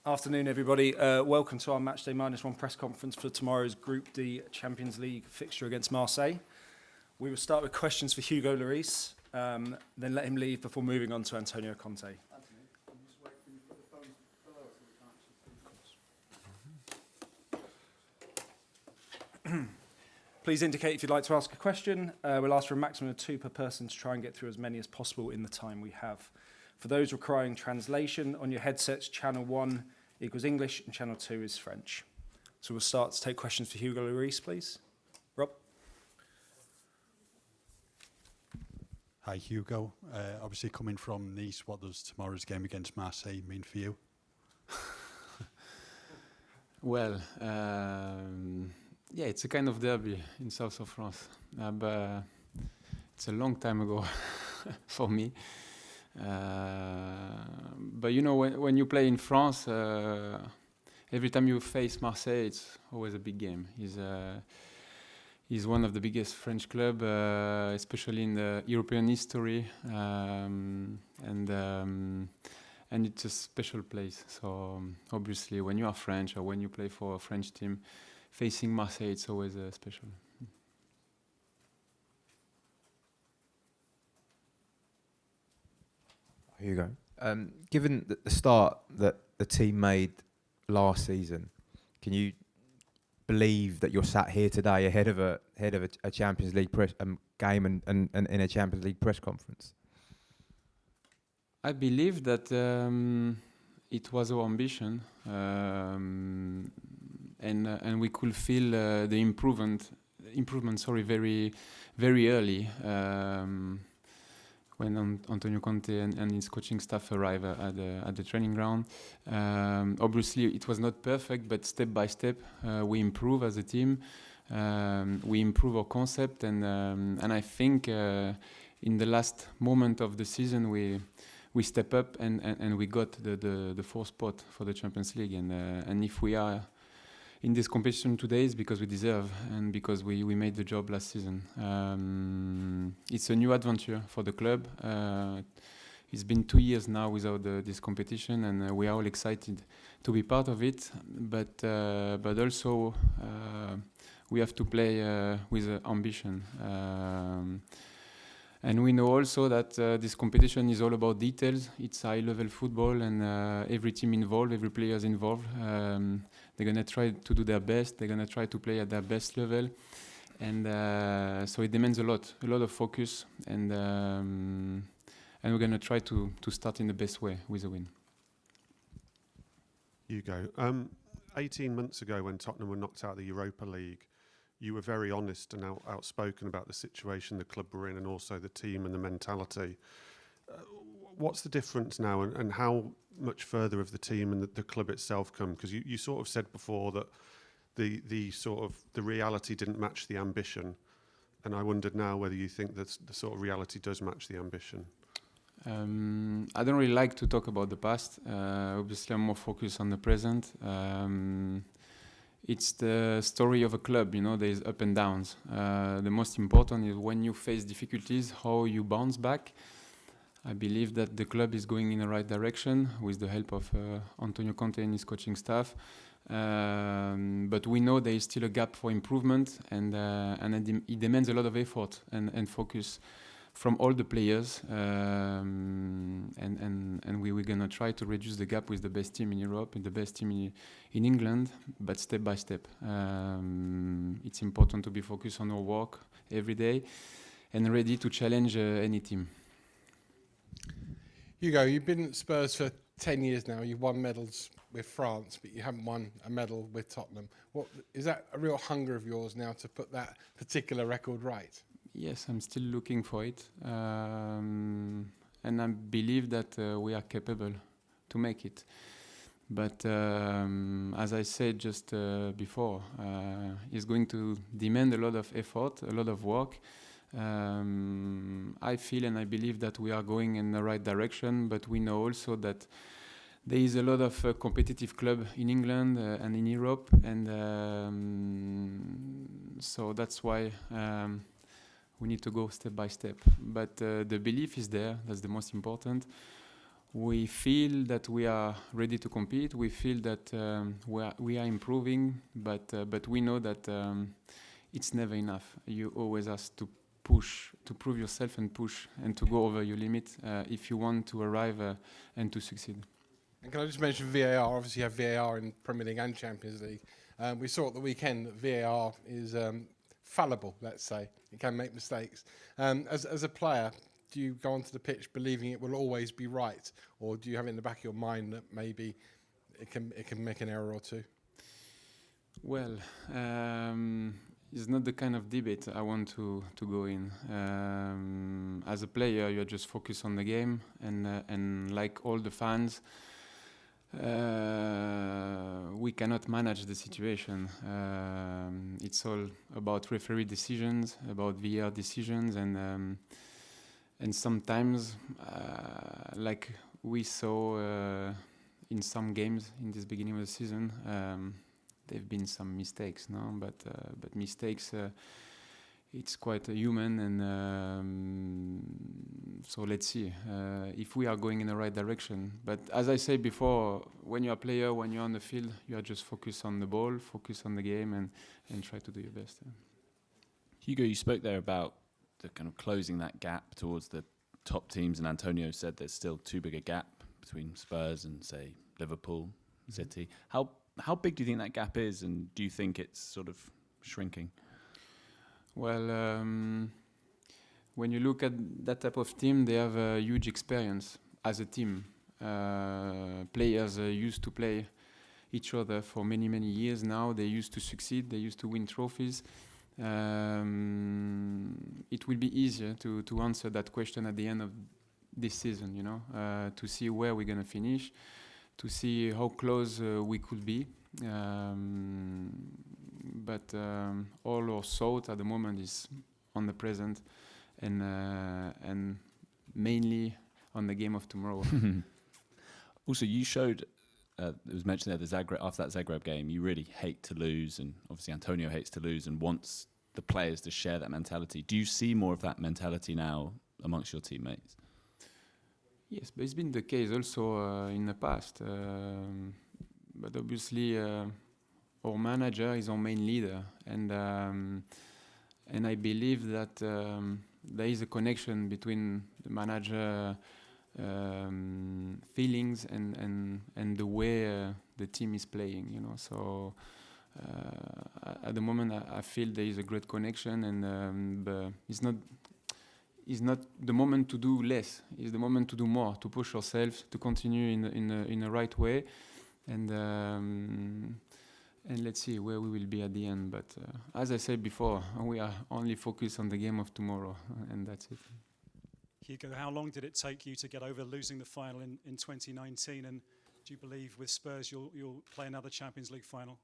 Afternoon, everybody. Welcome to our Matchday -1 press conference for tomorrow's Group D Champions League fixture against Marseille. We will start with questions for Hugo Lloris, then let him leave before moving on to Antonio Conte. Anthony, can you just wait till you put the phones below so we can't actually see? Please indicate if you'd like to ask a question. We'll ask for a maximum of 2 per person to try and get through as many as possible in the time we have. For those requiring translation, on your headsets, channel 1 equals English and channel 2 is French. So we'll start to take questions for Hugo Lloris, please. Rob? Hi, Hugo. Obviously coming from Nice, what does tomorrow's game against Marseille mean for you? Well, yeah, it's a kind of derby in south of France, but it's a long time ago for me. But you know, when you play in France, every time you face Marseille, it's always a big game. He's one of the biggest French clubs, especially in the European history, and it's a special place. So obviously, when you are French or when you play for a French team, facing Marseille, it's always special. Hugo, given the start that the team made last season, can you believe that you're sat here today ahead of a Champions League game and in a Champions League press conference? I believe that it was our ambition, and we could feel the improvement. Very, very early. When Antonio Conte and his coaching staff arrived at the training ground. Obviously, it was not perfect, but step by step, we improve as a team. We improve our concept, and I think in the last moment of the season, we step up and we got the 4th spot for the Champions League. And if we are in this competition today, it's because we deserve and because we made the job last season. It's a new adventure for the club. It's been 2 years now without this competition, and we are all excited to be part of it. But also we have to play with ambition. And we know also that this competition is all about details. It's high-level football, and every team involved, every player is involved. They're going to try to do their best. They're going to try to play at their best level. And so it demands a lot of focus. And we're going to try to start in the best way with a win. Hugo, 18 months ago when Tottenham were knocked out of the Europa League, you were very honest and outspoken about the situation the club were in and also the team and the mentality. What's the difference now, and how much further have the team and the club itself come? Because you sort of said before that the reality didn't match the ambition, and I wondered now whether you think that the sort of reality does match the ambition. I don't really like to talk about the past. Obviously, I'm more focused on the present. It's the story of a club, you know, there's up and downs. The most important is when you face difficulties, how you bounce back. I believe that the club is going in the right direction with the help of Antonio Conte and his coaching staff. But we know there is still a gap for improvement, and it demands a lot of effort and focus from all the players. And we're going to try to reduce the gap with the best team in Europe and the best team in England, but step by step. It's important to be focused on our work every day and ready to challenge any team. Hugo, you've been at Spurs for 10 years now. You've won medals with France, but you haven't won a medal with Tottenham. Is that a real hunger of yours now to put that particular record right? Yes, I'm still looking for it. And I believe that we are capable to make it. But as I said just before, it's going to demand a lot of effort, a lot of work. I feel and I believe that we are going in the right direction, but we know also that there is a lot of competitive club in England and in Europe, and so that's why we need to go step by step. But the belief is there, that's the most important. we feel that we are ready to compete. We feel that we are improving, but we know that it's never enough. You always have to push, to prove yourself and push, and to go over your limit if you want to arrive and to succeed. And can I just mention VAR? Obviously, you have VAR in Premier League and Champions League. We saw at the weekend that VAR is fallible, let's say. It can make mistakes. As a player, do you go onto the pitch believing it will always be right? Or do you have it in the back of your mind that maybe it can make an error or two? Well, it's not the kind of debate I want to go in. As a player, you're just focused on the game, and like all the fans, we cannot manage the situation. It's all about referee decisions, about VAR decisions, and sometimes, like we saw in some games in this beginning of the season, there have been some mistakes, no? But mistakes, it's quite human, and so let's see if we are going in the right direction. But as I said before, when you're a player, when you're on the field, you are just focused on the ball, focus on the game, and try to do your best. Hugo, you spoke there about the kind of closing that gap towards the top teams, and Antonio said there's still too big a gap between Spurs and, say, Liverpool, City. How big do you think that gap is, and do you think it's sort of shrinking? Well, when you look at that type of team, they have a huge experience as a team. Players used to play each other for many, many years now. They used to succeed. They used to win trophies. It will be easier to answer that question at the end of this season, you know, to see where we're going to finish, to see how close we could be. But all our thought at the moment is on the present and mainly on the game of tomorrow. Also, you showed, it was mentioned there, after that Zagreb game, you really hate to lose, and obviously Antonio hates to lose and wants the players to share that mentality. Do you see more of that mentality now amongst your teammates? Yes, but it's been the case also in the past. But obviously, our manager is our main leader, and I believe that there is a connection between the manager feelings and the way the team is playing. You know, so at the moment I feel there is a great connection, and but it's not the moment to do less. It's the moment to do more, to push ourselves, to continue in the right way, and let's see where we will be at the end. But as I said before, we are only focused on the game of tomorrow, and that's it. Hugo, how long did it take you to get over losing the final in 2019? And do you believe with Spurs you'll play another Champions League final?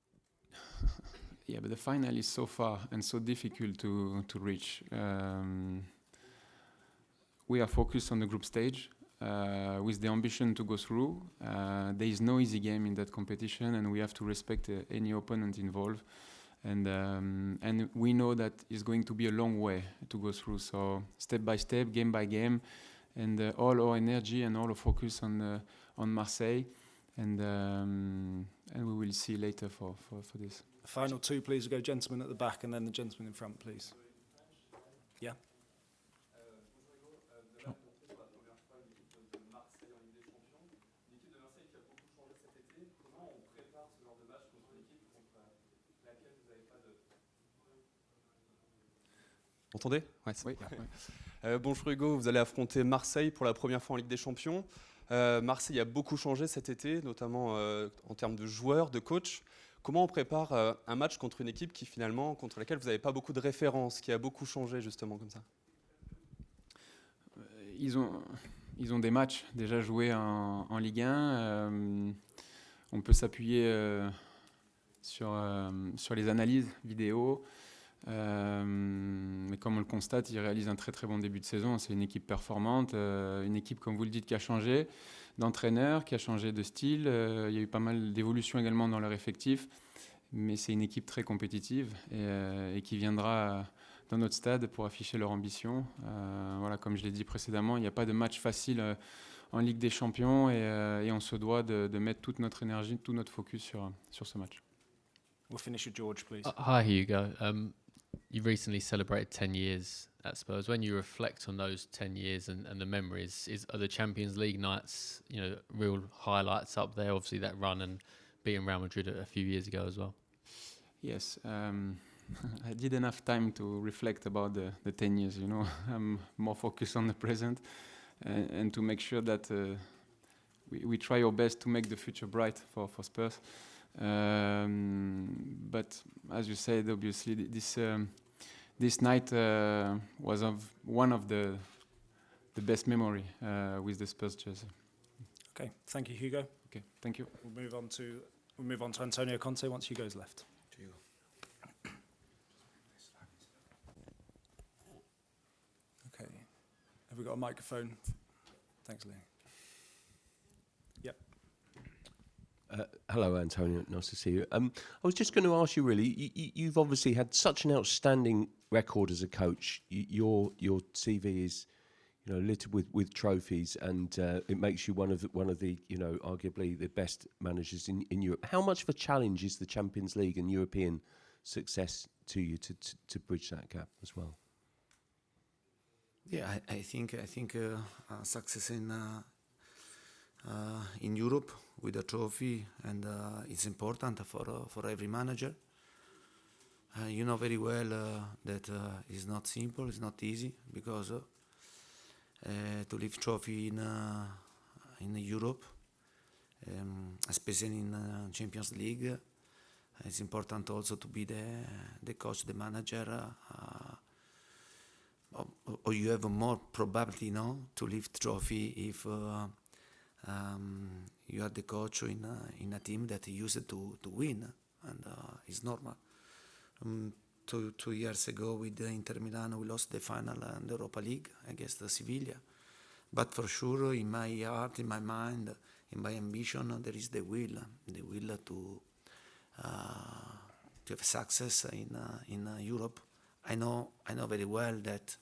Yeah, but the final is so far and so difficult to reach. We are focused on the group stage with the ambition to go through. There is no easy game in that competition, and we have to respect any opponent involved. And we know that it's going to be a long way to go through. So step by step, game by game, and all our energy and all our focus on Marseille, and we will see later for this. Final two, please. We'll go gentleman at the back and then the gentleman in front, please. Yeah. Vous m'entendez? Ouais, Oui. bonjour Hugo, vous allez affronter Marseille pour la première fois en Ligue des Champions. Marseille a beaucoup changé cet été, notamment en termes de joueurs, de coach. Comment on prépare un match contre une équipe contre laquelle vous n'avez pas beaucoup de références, qui a beaucoup changé justement comme ça? Ils ont des matchs déjà joués en Ligue 1. On peut s'appuyer sur les analyses vidéo. Mais comme on le constate, ils réalisent un très très bon début de saison. C'est une équipe performante, une équipe, comme vous le dites, qui a changé d'entraîneur, qui a changé de style. Il y a eu pas mal d'évolutions également dans leur effectif, mais c'est une équipe très compétitive et qui viendra dans notre stade pour afficher leur ambition. Voilà, comme je l'ai dit précédemment, il n'y a pas de match facile en Ligue des Champions et on se doit de mettre toute notre énergie, tout notre focus sur ce match. We'll finish with George, please. Hi, Hugo. You recently celebrated 10 years at Spurs. When you reflect on those 10 years and the memories, are the Champions League nights, real highlights up there? Obviously, that run and beating Real Madrid a few years ago as well. Yes, I didn't have time to reflect about the 10 years, I'm more focused on the present and to make sure that we try our best to make the future bright for Spurs. But as you said, obviously, this night was one of the best memory with the Spurs jersey. Okay, thank you, Hugo. Okay, thank you. We'll move on to Antonio Conte once Hugo's left. Okay, have we got a microphone? Thanks, Lee. Yep. Hello, Antonio. Nice to see you. I was just going to ask you, really, you've obviously had such an outstanding record as a coach. Your CV is, littered with trophies, and it makes you one of the arguably the best managers in Europe. How much of a challenge is the Champions League and European success to you to bridge that gap as well? Yeah, I think success in Europe with a trophy, and it's important for every manager. You know very well that it's not simple, it's not easy, because to lift trophy in Europe, especially in Champions League, it's important also to be the coach, the manager, or you have more probability to lift trophy if you are the coach in a team that used to win, and it's normal. 2 years ago with Inter Milan, we lost the final in the Europa League against Sevilla. But for sure, in my heart, in my mind, in my ambition, there is the will to have success in Europe. I know very well that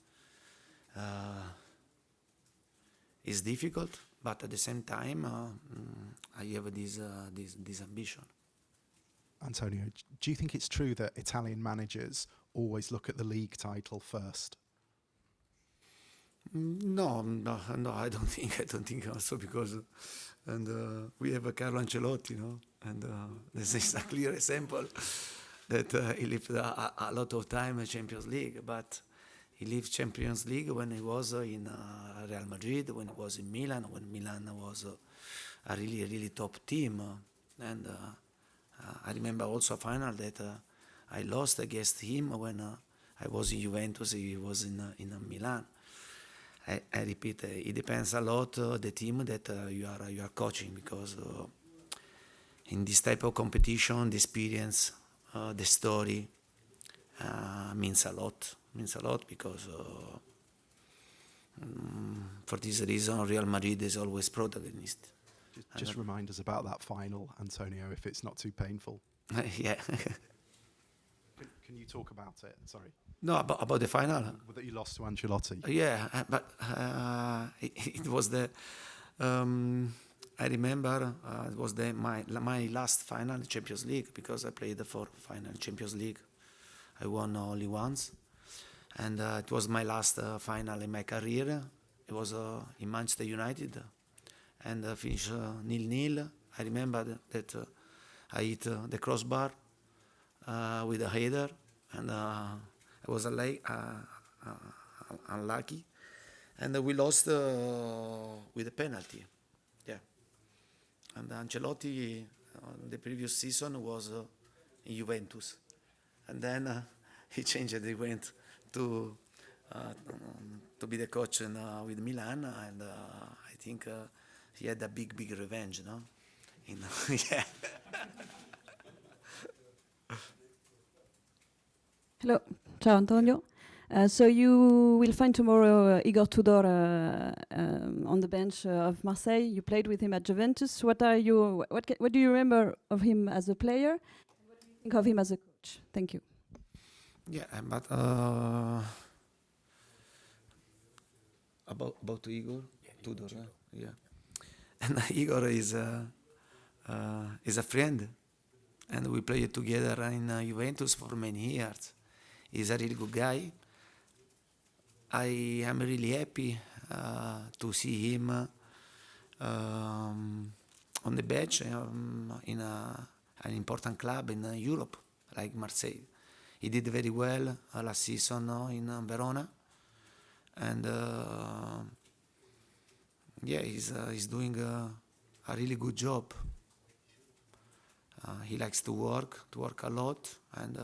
it's difficult, but at the same time, I have this ambition. Antonio, do you think it's true that Italian managers always look at the league title first? No, I don't think also, because we have Carlo Ancelotti, and this is a clear example that he lived a lot of time in Champions League, but he lived Champions League when he was in Real Madrid, when he was in Milan, when Milan was a really top team, and I remember also a final that I lost against him when I was in Juventus, he was in Milan. I repeat, it depends a lot the team that you are coaching, because in this type of competition, the experience, the story means a lot. Because for this reason, Real Madrid is always protagonist. Just remind us about that final, Antonio, if it's not too painful. Yeah. Can you talk about it? Sorry. No, about the final. That you lost to Ancelotti. Yeah, but it was the. I remember it was my last final in Champions League, because I played for final Champions League. I won only once, and it was my last final in my career. It was in Manchester United, and finished 0-0. I remember that I hit the crossbar with a header, and I was unlucky, and we lost with a penalty. Yeah, and Ancelotti the previous season was in Juventus, and then he changed. He went to be the coach with Milan, and I think he had a big revenge, no? Yeah. Hello, ciao Antonio. So you will find tomorrow Igor Tudor on the bench of Marseille. You played with him at Juventus. What do you remember of him as a player? What do you think of him as a coach? Thank you. Yeah, but about Igor, Tudor, yeah. And Igor is a friend, and we played together in Juventus for many years. He's a really good guy. I am really happy to see him on the bench in an important club in Europe, like Marseille. He did very well last season in Verona, and yeah, he's doing a really good job. He likes to work a lot, and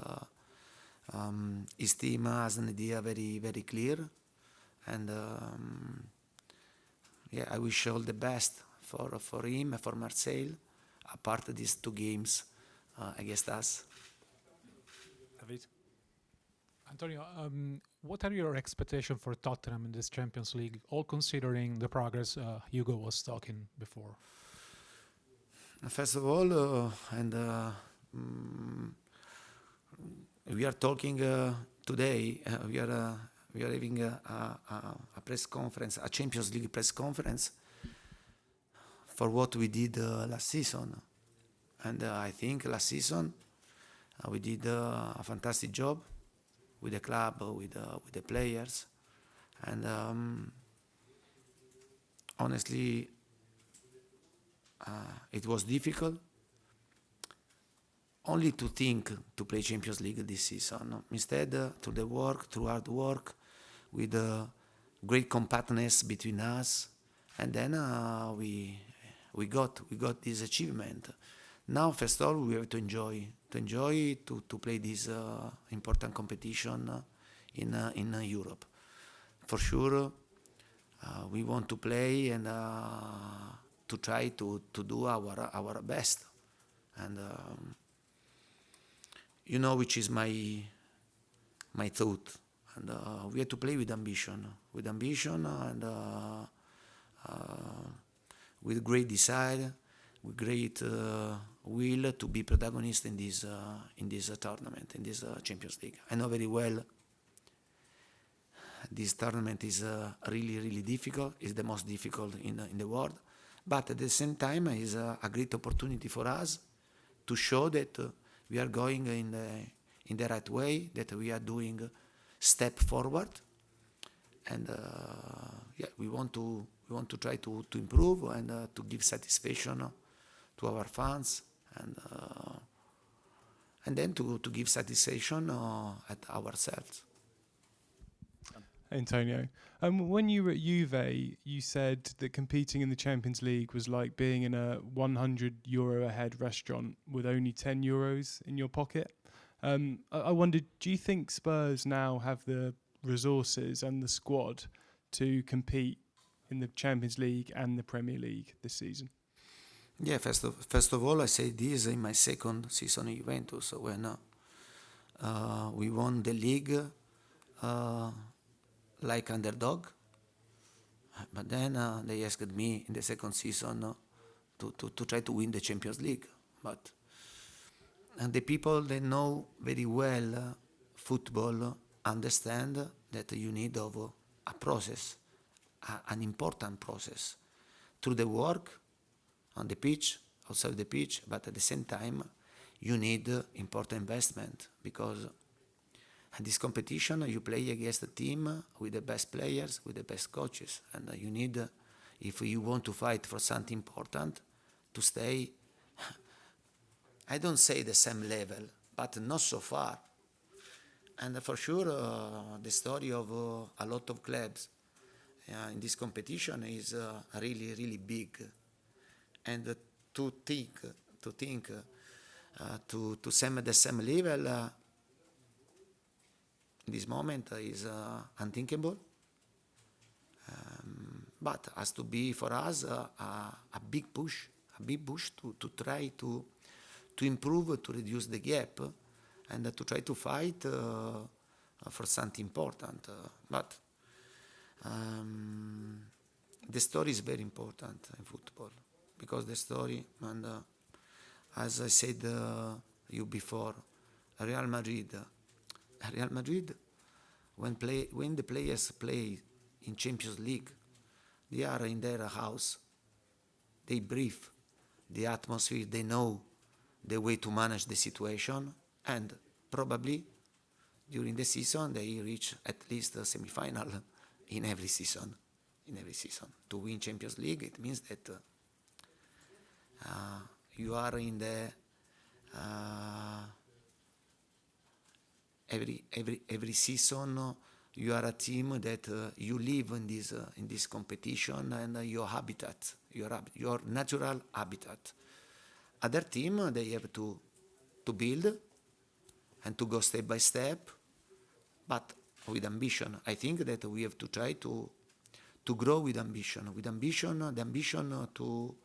his team has an idea very, very clear. And yeah, I wish all the best for him and for Marseille, apart of these 2 games against us. David? Antonio, what are your expectations for Tottenham in this Champions League, all considering the progress Hugo was talking before? First of all, we are talking today. We are having a press conference, a Champions League press conference for what we did last season, and I think last season we did a fantastic job with the club, with the players, and honestly, it was difficult only to think to play Champions League this season. Instead, through hard work, with great compactness between us, and then we got this achievement. Now, first of all, we have to enjoy to play this important competition in Europe. For sure, we want to play and to try to do our best, and you know which is my thought, and we have to play with ambition, and with great desire, with great will to be protagonist in this tournament, in this Champions League. I know very well this tournament is really, really difficult. It's the most difficult in the world, but at the same time, it's a great opportunity for us to show that we are going in the right way, that we are doing step forward, and yeah, we want to try to improve and to give satisfaction to our fans, and then to give satisfaction at ourselves. Antonio, when you were at Juve, you said that competing in the Champions League was like being in a €100 a head restaurant with only €10 in your pocket. I wondered, do you think Spurs now have the resources and the squad to compete in the Champions League and the Premier League this season? Yeah, first of all, I say this in my second season in Juventus, when we won the league like underdog, but then they asked me in the second season to try to win the Champions League. But and the people that know very well football understand that you need of a process, an important process, through the work on the pitch, outside the pitch, but at the same time you need important investment, because in this competition you play against a team with the best players, with the best coaches, and you need, if you want to fight for something important, to stay, I don't say the same level, but not so far. And for sure the story of a lot of clubs in this competition is really, really big. And to think to the same level in this moment is unthinkable, but has to be for us a big push to try to improve, to reduce the gap, and to try to fight for something important. But the story is very important in football, because the story, and as I said you before, Real Madrid Real Madrid, when the players play in Champions League, they are in their house. They breathe the atmosphere. They know the way to manage the situation, and probably during the season they reach at least a semi-final in every season. To win Champions League, it means that you are in the every season. You are a team that you live in this competition and your habitat, your natural habitat. Other team, they have to build and to go step by step, but with ambition. I think that we have to try to grow with ambition. With ambition, the ambition to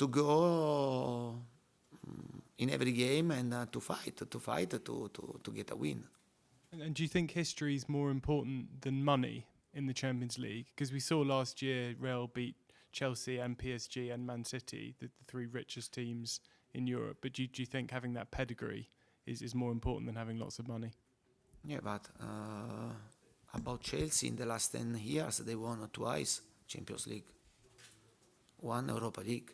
go in every game and to fight to get a win. And do you think history is more important than money in the Champions League? Because we saw last year Real beat Chelsea and PSG and Man City, the three richest teams in Europe. But do you think having that pedigree is more important than having lots of money? Yeah, but about Chelsea, in the last 10 years, they won twice Champions League, one Europa League.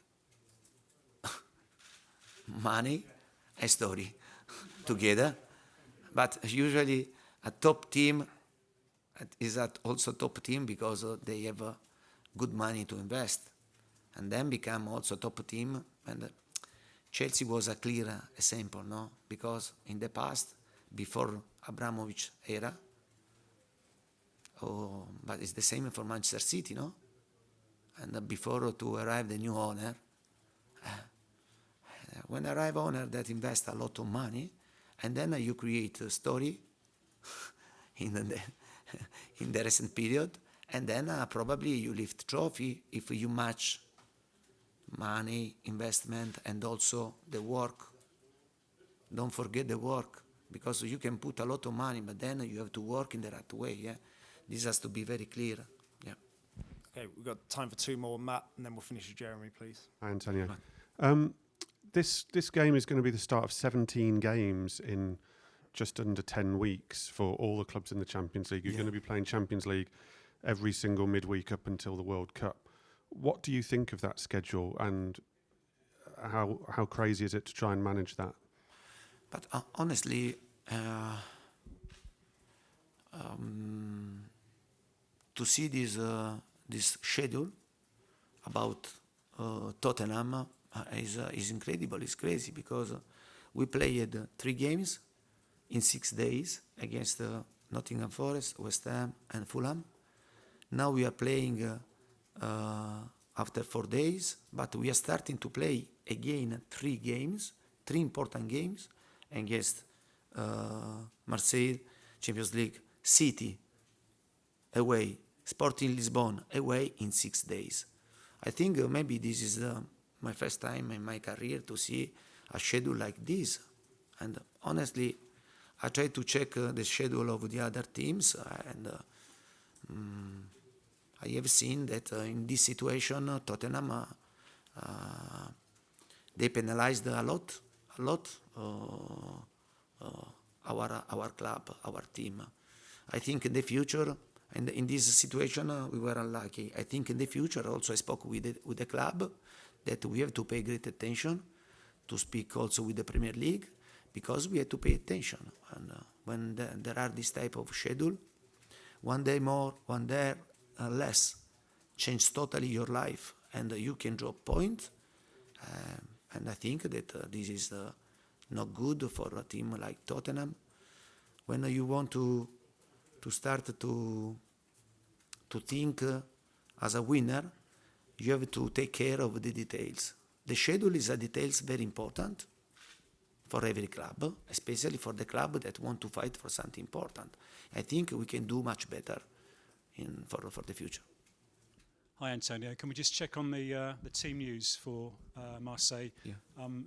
Money and story together. But usually a top team is also top team because they have good money to invest, and then become also top team. And Chelsea was a clear example, no? Because in the past, before Abramovich era, but it's the same for Manchester City, no? And before to arrive the new owner, when arrive owner that invest a lot of money, and then you create a story in the recent period, and then probably you lift trophy if you match money, investment, and also the work. Don't forget the work, because you can put a lot of money, but then you have to work in the right way. Yeah, this has to be very clear. Yeah. Okay, we've got time for two more, Matt, and then we'll finish with Jeremy, please. Hi, Antonio. This game is going to be the start of 17 games in just under 10 weeks for all the clubs in the Champions League. You're going to be playing Champions League every single midweek up until the World Cup. What do you think of that schedule, and how crazy is it to try and manage that? But honestly, to see this schedule about Tottenham is incredible. It's crazy because we played 3 games in 6 days against Nottingham Forest, West Ham, and Fulham. Now we are playing after 4 days, but we are starting to play again 3 games, 3 important games against Marseille, Champions League, City away, Sporting Lisbon away in 6 days. I think maybe this is my first time in my career to see a schedule like this. And honestly, I try to check the schedule of the other teams, and I have seen that in this situation, Tottenham, they penalized a lot our club, our team. I think in the future, and in this situation, we were unlucky. I think in the future, also I spoke with the club that we have to pay great attention, to speak also with the Premier League, because we have to pay attention. And when there are this type of schedule, one day more, one day less, change totally your life, and you can drop points. And I think that this is not good for a team like Tottenham. When you want to start to think as a winner, you have to take care of the details. The schedule is a details very important for every club, especially for the club that want to fight for something important. I think we can do much better for the future. Hi, Antonio. Can we just check on the team news for Marseille? Yeah.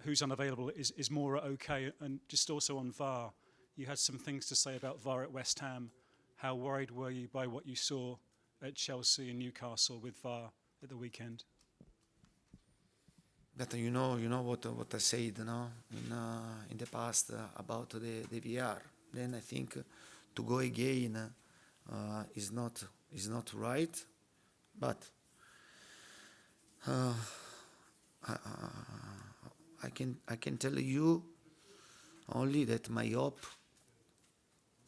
Who's unavailable? Is Mora okay? And just also on VAR, you had some things to say about VAR at West Ham. How worried were you by what you saw at Chelsea and Newcastle with VAR at the weekend? That you know what I said, no, in the past about the VR. then I think to go again is not right. But I can tell you only that my hope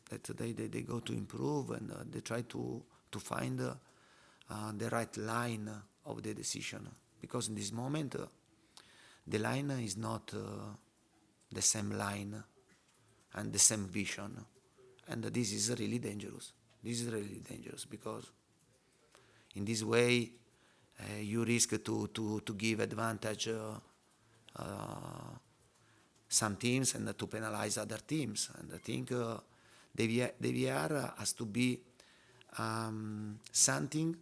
that they go to improve and they try to find the right line of the decision, because in this moment the line is not the same line and the same vision, and this is really dangerous. This is really dangerous because in this way you risk to give advantage some teams and to penalize other teams. And I think the VAR has to be something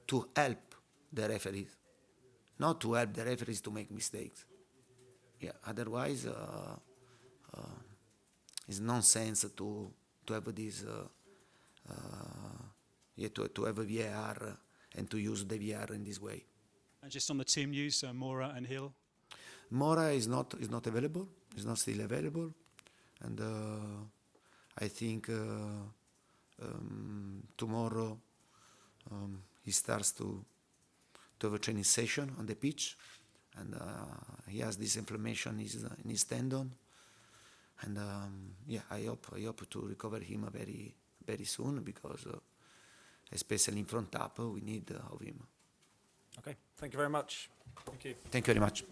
to help the referees, not to help the referees to make mistakes. Yeah, otherwise it's nonsense to have this to have a VAR and to use the VAR in this way. And just on the team news, Mora and Hill. Mora is not available. Is not still available, and I think tomorrow he starts to have a training session on the pitch, and he has this inflammation in his tendon, and I hope to recover him very soon, because especially in front up we need of him. Okay, thank you very much. Thank you. Thank you very much.